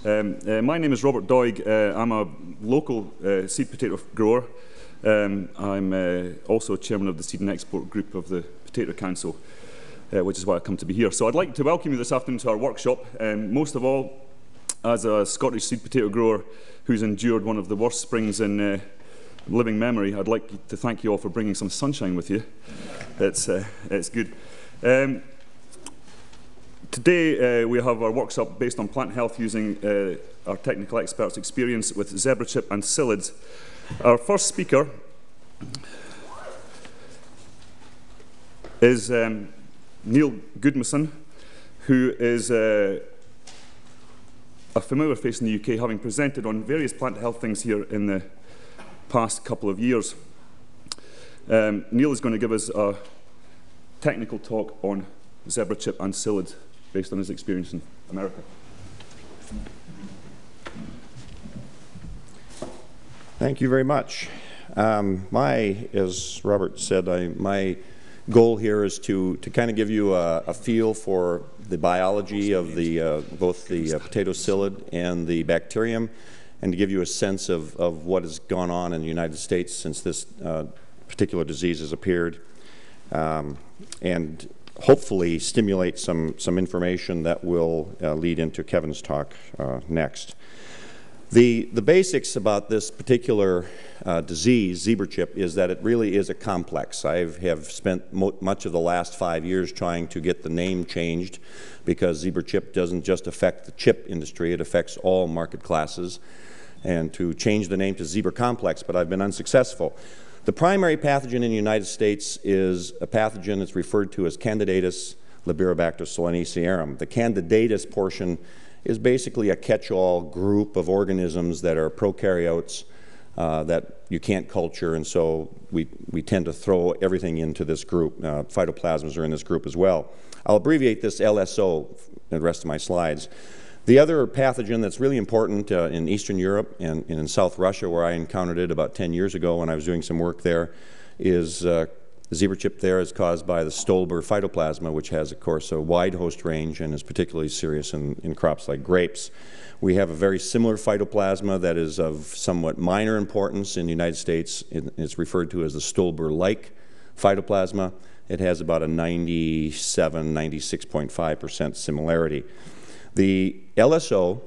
My name is Robert Doig. I'm a local seed potato grower. I'm also chairman of the Seed and Export Group of the Potato Council, which is why I come to be here. So I'd like to welcome you this afternoon to our workshop. Most of all, as a Scottish seed potato grower who's endured one of the worst springs in living memory, I'd like to thank you all for bringing some sunshine with you. It's good. Today we have our workshop based on plant health using our technical experts' experience with zebra chip and psyllids. Our first speaker is Neil Gudmestad, who is a familiar face in the UK, having presented on various plant health things here in the past couple of years. Neil is going to give us a technical talk on zebra chip and psyllid based on his experience in America. Thank you very much. As Robert said, my goal here is to kind of give you a feel for the biology of both the potato psyllid and the bacterium, and to give you a sense of what has gone on in the United States since this particular disease has appeared, and hopefully stimulate some information that will lead into Kevin's talk next. The basics about this particular disease, zebra chip, is that it really is a complex. I have spent much of the last 5 years trying to get the name changed, because zebra chip doesn't just affect the chip industry, it affects all market classes, and to change the name to zebra complex, but I've been unsuccessful. The primary pathogen in the United States is a pathogen that's referred to as Candidatus libirobacter solanacearum. The Candidatus portion is basically a catch-all group of organisms that are prokaryotes that you can't culture, and so we tend to throw everything into this group. Phytoplasmas are in this group as well. I'll abbreviate this LSO in the rest of my slides. The other pathogen that's really important in Eastern Europe and in South Russia, where I encountered it about 10 years ago when I was doing some work there, is the zebra chip there is caused by the Stolber phytoplasma, which has, of course, a wide host range and is particularly serious in crops like grapes. We have a very similar phytoplasma that is of somewhat minor importance in the United States. It's referred to as the Stolber-like phytoplasma. It has about a 96.5% similarity. The LSO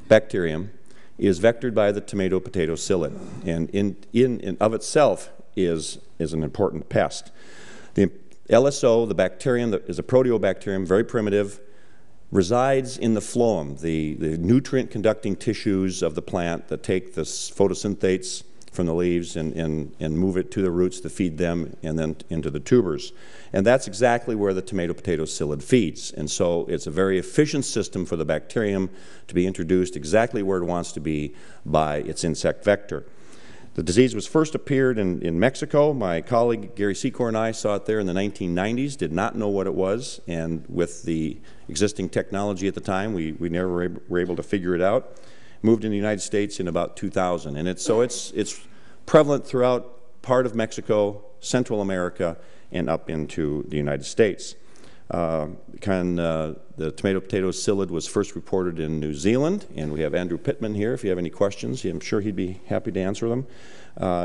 bacterium is vectored by the tomato potato psyllid, and in of itself is an important pest. The LSO, the bacterium, is a proteobacterium, very primitive, resides in the phloem, the nutrient-conducting tissues of the plant that take the photosynthates from the leaves and move it to the roots to feed them and then into the tubers. And that's exactly where the tomato potato psyllid feeds. And so it's a very efficient system for the bacterium to be introduced exactly where it wants to be by its insect vector. The disease was first appeared in Mexico. My colleague Gary Secor and I saw it there in the 1990s, did not know what it was, and with the existing technology at the time, we never were able to figure it out. Moved in the United States in about 2000, and it's prevalent throughout part of Mexico, Central America, and up into the United States. The tomato potato psyllid was first reported in New Zealand, and we have Andrew Pittman here if you have any questions. I'm sure he'd be happy to answer them.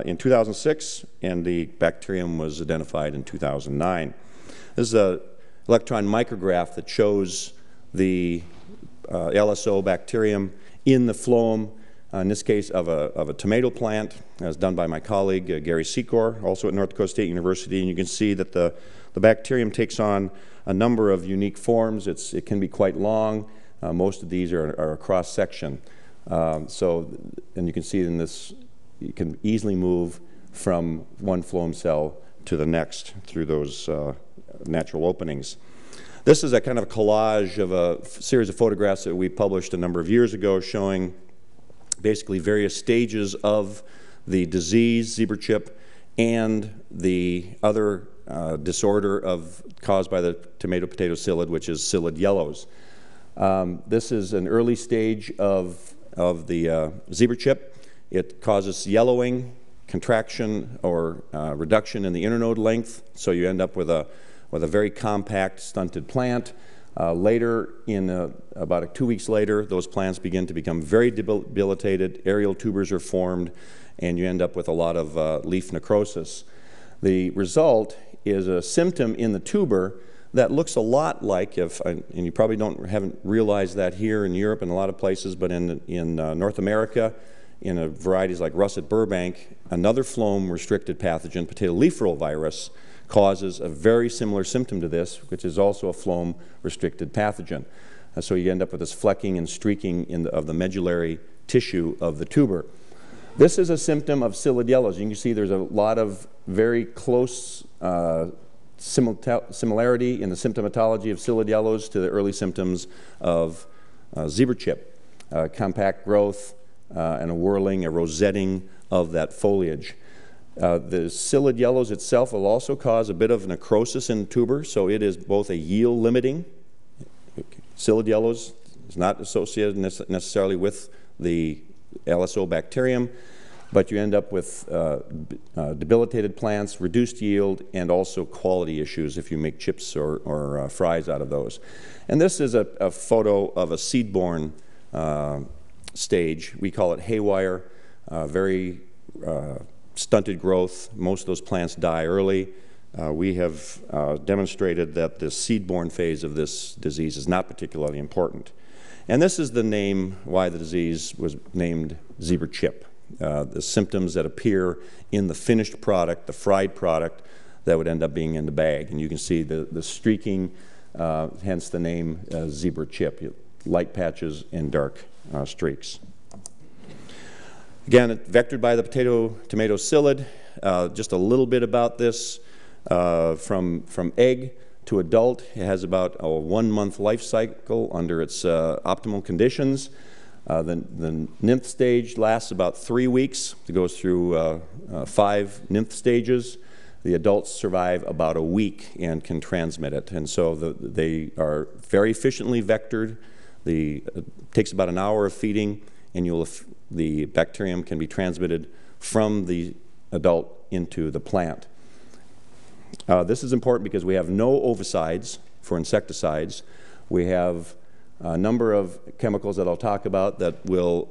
In 2006, and the bacterium was identified in 2009. This is an electron micrograph that shows the LSO bacterium in the phloem, in this case of a tomato plant, as done by my colleague Gary Secor, also at North Dakota State University. And you can see that the bacterium takes on a number of unique forms. It can be quite long. Most of these are a cross section. And you can see in this, you can easily move from one phloem cell to the next through those natural openings. This is a kind of collage of a series of photographs that we published a number of years ago showing basically various stages of the disease, zebra chip, and the other disorder caused by the tomato potato psyllid, which is psyllid yellows. This is an early stage of the zebra chip. It causes yellowing, contraction, or reduction in the internode length, so you end up with a very compact, stunted plant. Later, about 2 weeks later, those plants begin to become very debilitated, aerial tubers are formed, and you end up with a lot of leaf necrosis. The result is a symptom in the tuber that looks a lot like, and you probably haven't realized that here in Europe and a lot of places, but in North America, in varieties like russet Burbank, another phloem-restricted pathogen, potato leaf roll virus, causes a very similar symptom to this, which is also a phloem-restricted pathogen. So you end up with this flecking and streaking of the medullary tissue of the tuber. This is a symptom of psyllid yellows. You can see there's a lot of very close similarity in the symptomatology of psyllid yellows to the early symptoms of zebra chip, compact growth and a whirling, a rosetting of that foliage. The psyllid yellows itself will also cause a bit of necrosis in the tuber, so it is both a yield limiting. Psyllid yellows is not associated necessarily with the LSO bacterium, but you end up with debilitated plants, reduced yield, and also quality issues if you make chips or fries out of those. And this is a photo of a seed-borne stage. We call it haywire, very stunted growth. Most of those plants die early. We have demonstrated that the seed-borne phase of this disease is not particularly important. And this is the name why the disease was named zebra chip. The symptoms that appear in the finished product, the fried product, that would end up being in the bag. And you can see the streaking, hence the name zebra chip, light patches and dark streaks. Again, vectored by the potato-tomato psyllid. Just a little bit about this. From egg to adult, it has about a 1-month life cycle under its optimal conditions. The nymph stage lasts about 3 weeks. It goes through 5 nymph stages. The adults survive about a week and can transmit it. And so they are very efficiently vectored. It takes about an hour of feeding, and the bacterium can be transmitted from the adult into the plant. This is important because we have no ovicides for insecticides. We have a number of chemicals that I'll talk about that will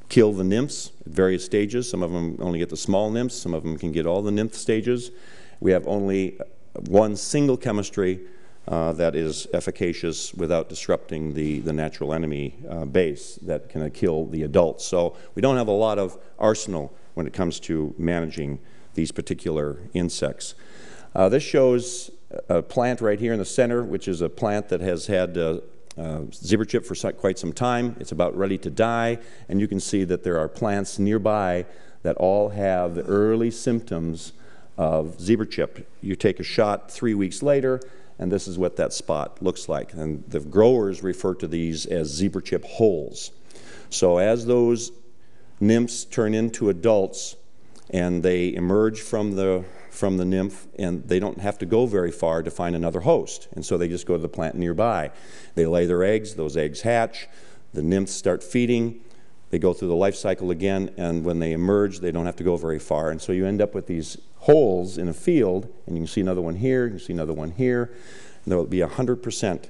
kill the nymphs at various stages. Some of them only get the small nymphs. Some of them can get all the nymph stages. We have only one single chemistry that is efficacious without disrupting the natural enemy base that can kill the adults. So we don't have a lot of arsenal when it comes to managing these particular insects. This shows a plant right here in the center, which is a plant that has had zebra chip for quite some time. It's about ready to die, and you can see that there are plants nearby that all have the early symptoms of zebra chip. You take a shot 3 weeks later, and this is what that spot looks like. And the growers refer to these as zebra chip holes. So as those nymphs turn into adults and they emerge from the nymph, and they don't have to go very far to find another host. And so they just go to the plant nearby. They lay their eggs, those eggs hatch, the nymphs start feeding, they go through the life cycle again, and when they emerge, they don't have to go very far. And so you end up with these holes in a field, and you can see another one here, you can see another one here, and there will be 100%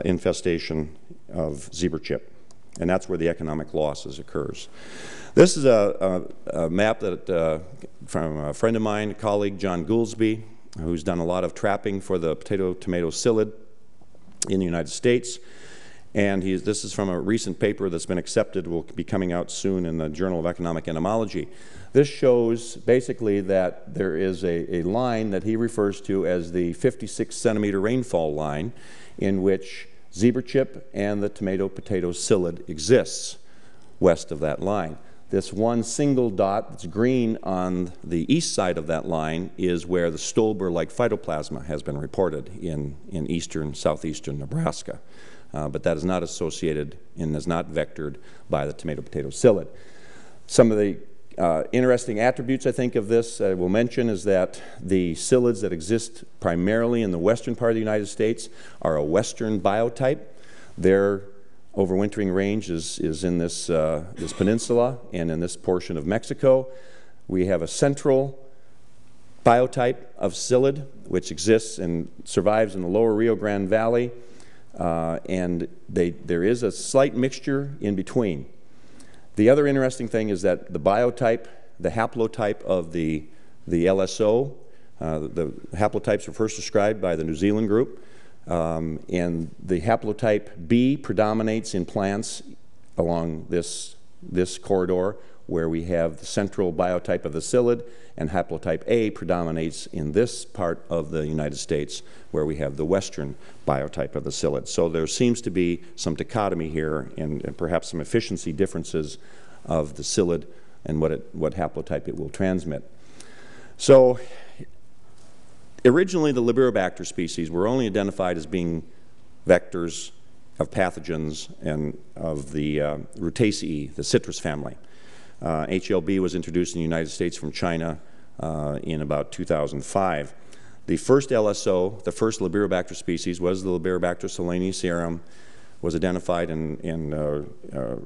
infestation of zebra chip. And that's where the economic losses occurs. This is a map that from a friend of mine, a colleague, John Gouldsby, who's done a lot of trapping for the potato-tomato psyllid in the United States. And this is from a recent paper that's been accepted, will be coming out soon in the Journal of Economic Entomology. This shows basically that there is a line that he refers to as the 56-centimeter rainfall line, in which zebra chip and the tomato-potato psyllid exists west of that line. This one single dot that's green on the east side of that line is where the Stolber-like phytoplasma has been reported in southeastern Nebraska. But that is not associated and is not vectored by the tomato-potato psyllid. Some of the interesting attributes, I think, of this I will mention is that the psyllids that exist primarily in the western part of the United States are a western biotype. Their overwintering range is in this peninsula and in this portion of Mexico. We have a central biotype of psyllid, which exists and survives in the lower Rio Grande Valley. and there is a slight mixture in between. The other interesting thing is that the biotype, the haplotype of the LSO, the haplotypes were first described by the New Zealand group, and the haplotype B predominates in plants along this corridor where we have the central biotype of the psyllid, and haplotype A predominates in this part of the United States where we have the western biotype of the psyllid. So there seems to be some dichotomy here and perhaps some efficiency differences of the psyllid and what haplotype it will transmit. So originally the Liberobacter species were only identified as being vectors of pathogens and of the Rutaceae, the citrus family. HLB was introduced in the United States from China in about 2005. The first LSO, the first Liberobacter species, was the Liberobacter solanacearum, was identified and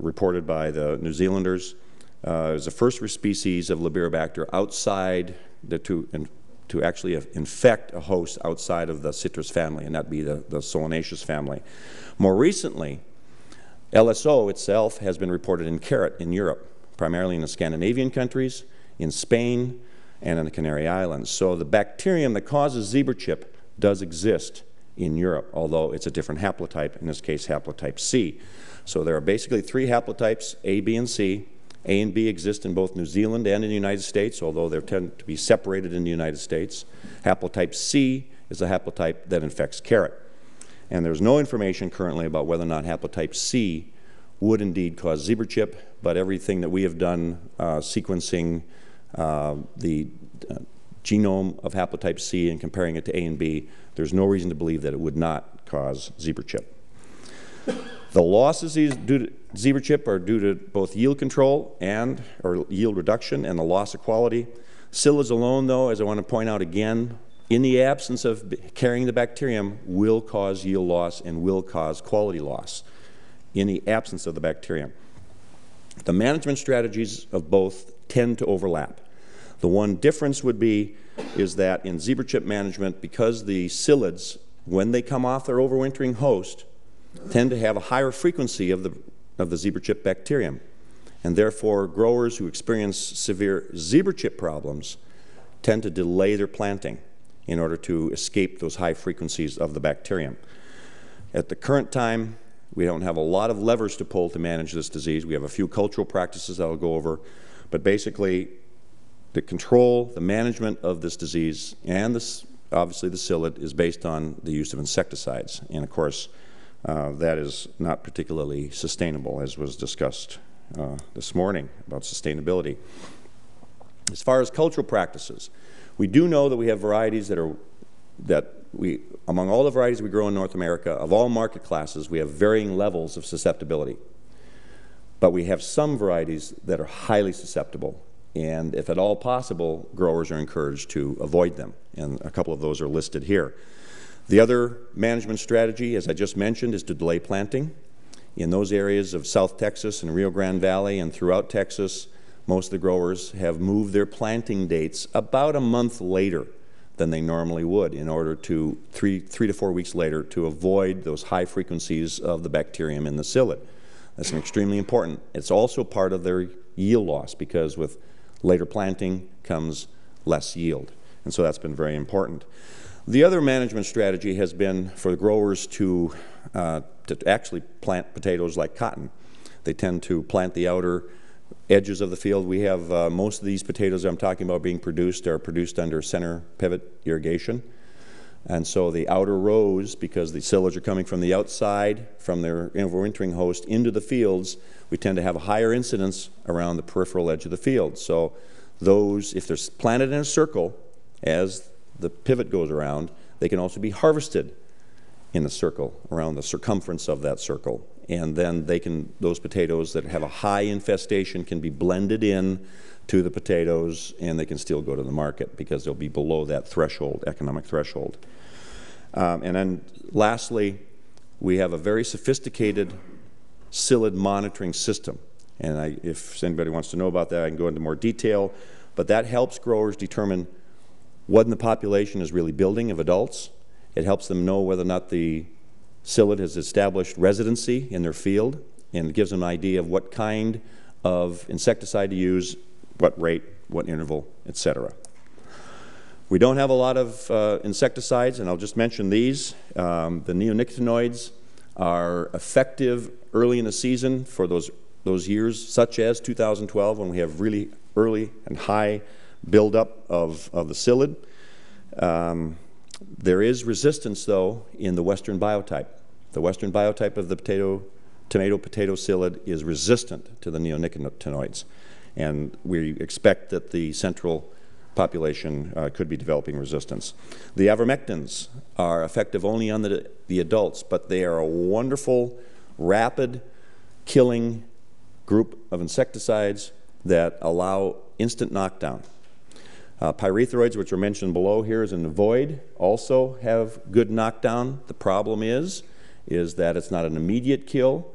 reported by the New Zealanders. It was the first species of Liberobacter outside to actually infect a host outside of the citrus family, and that'd be the solanaceous family. More recently, LSO itself has been reported in carrot in Europe, primarily in the Scandinavian countries, in Spain, and in the Canary Islands. So the bacterium that causes zebra chip does exist in Europe, although it's a different haplotype, in this case haplotype C. So there are basically three haplotypes, A, B, and C. A and B exist in both New Zealand and in the United States, although they tend to be separated in the United States. Haplotype C is the haplotype that infects carrot. And there's no information currently about whether or not haplotype C would indeed cause zebra chip, but everything that we have done sequencing the genome of haplotype C and comparing it to A and B, there's no reason to believe that it would not cause zebra chip. The losses due to zebra chip are due to both yield control or yield reduction and the loss of quality. Psyllids alone, though, as I want to point out again, in the absence of carrying the bacterium, will cause yield loss and will cause quality loss in the absence of the bacterium. The management strategies of both tend to overlap. The one difference is that in zebra chip management, because the psyllids, when they come off their overwintering host, tend to have a higher frequency of the zebra chip bacterium, and therefore growers who experience severe zebra chip problems tend to delay their planting in order to escape those high frequencies of the bacterium. At the current time, we don't have a lot of levers to pull to manage this disease. We have a few cultural practices that I'll go over, but basically the control, the management of this disease, and obviously the psyllid, is based on the use of insecticides. And of course, that is not particularly sustainable, as was discussed this morning about sustainability. As far as cultural practices, we do know that we have varieties among all the varieties we grow in North America, of all market classes, we have varying levels of susceptibility. But we have some varieties that are highly susceptible, and if at all possible, growers are encouraged to avoid them, and a couple of those are listed here. The other management strategy, as I just mentioned, is to delay planting. In those areas of South Texas and Rio Grande Valley and throughout Texas, most of the growers have moved their planting dates about a month later than they normally would in order to, 3 to 4 weeks later, to avoid those high frequencies of the bacterium in the psyllid. That's extremely important. It's also part of their yield loss, because with later planting comes less yield. And so that's been very important. The other management strategy has been for the growers to actually plant potatoes like cotton. They tend to plant the outer edges of the field. We have most of these potatoes I'm talking about being produced are produced under center pivot irrigation. And so the outer rows, because the psyllids are coming from the outside, from their overwintering host into the fields, we tend to have a higher incidence around the peripheral edge of the field. So those, if they're planted in a circle, as the pivot goes around, they can also be harvested in the circle, around the circumference of that circle. And then those potatoes that have a high infestation can be blended in to the potatoes, and they can still go to the market because they'll be below that threshold, economic threshold. And then lastly, we have a very sophisticated psyllid monitoring system. And if anybody wants to know about that, I can go into more detail. But that helps growers determine what in the population is really building of adults. It helps them know whether or not the psyllid has established residency in their field, and it gives them an idea of what kind of insecticide to use, what rate, what interval, etc. We don't have a lot of insecticides, and I'll just mention these. The neonicotinoids are effective early in the season for those years, such as 2012, when we have really early and high buildup of the psyllid. There is resistance, though, in the western biotype. The western biotype of the tomato potato psyllid is resistant to the neonicotinoids, and we expect that the central population could be developing resistance. The ivermectins are effective only on the adults, but they are a wonderful, rapid killing group of insecticides that allow instant knockdown. Pyrethroids, which are mentioned below here as in the void, also have good knockdown. The problem is that it's not an immediate kill,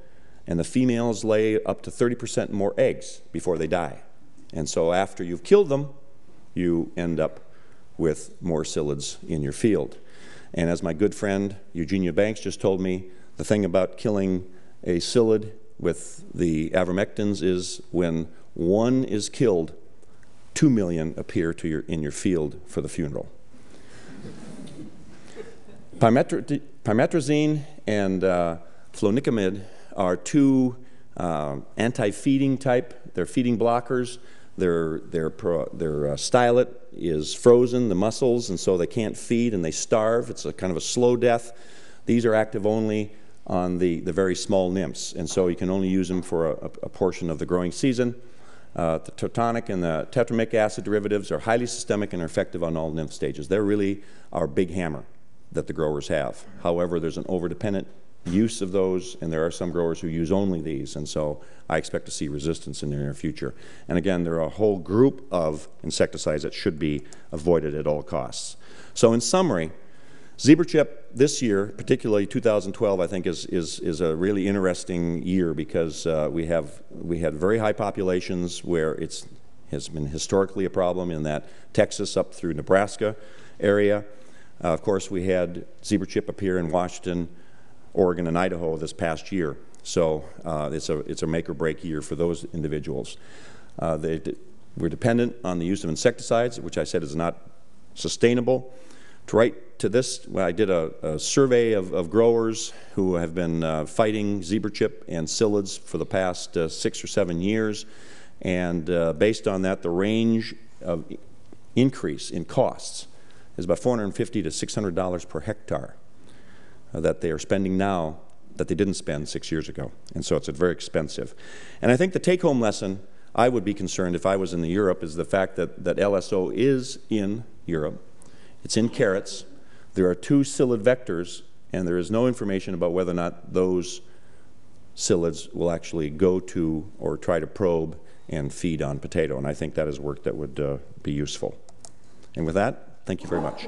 and the females lay up to 30% more eggs before they die. And so after you've killed them, you end up with more psyllids in your field. And as my good friend Eugenia Banks just told me, the thing about killing a psyllid with the ivermectins is when one is killed, 2 million appear in your field for the funeral. Pymetrozine and flunitramide are two anti-feeding type. They're feeding blockers. Their stylet is frozen, the muscles, and so they can't feed and they starve. It's a kind of a slow death. These are active only on the very small nymphs, and so you can only use them for a portion of the growing season. The totonic and the tetramic acid derivatives are highly systemic and are effective on all nymph stages. They're really our big hammer that the growers have. However, there's an overdependent use of those, and there are some growers who use only these, and so I expect to see resistance in the near future. And again, there are a whole group of insecticides that should be avoided at all costs. So in summary, zebra chip this year, particularly 2012, I think is a really interesting year because we had very high populations where it has been historically a problem in that Texas up through Nebraska area. Of course, we had zebra chip appear in Washington, Oregon, and Idaho this past year. So it's a make or break year for those individuals. We're dependent on the use of insecticides, which I said is not sustainable. To write to this, I did a survey of growers who have been fighting zebra chip and psyllids for the past 6 or 7 years, and based on that, the range of increase in costs is about $450 to $600 per hectare that they are spending now that they didn't spend 6 years ago, and so it's very expensive. And I think the take-home lesson I would be concerned if I was in Europe is the fact that LSO is in Europe. It's in carrots. There are 2 psyllid vectors, and there is no information about whether or not those psyllids will actually go to or try to probe and feed on potato, and I think that is work that would be useful. And with that, thank you very much.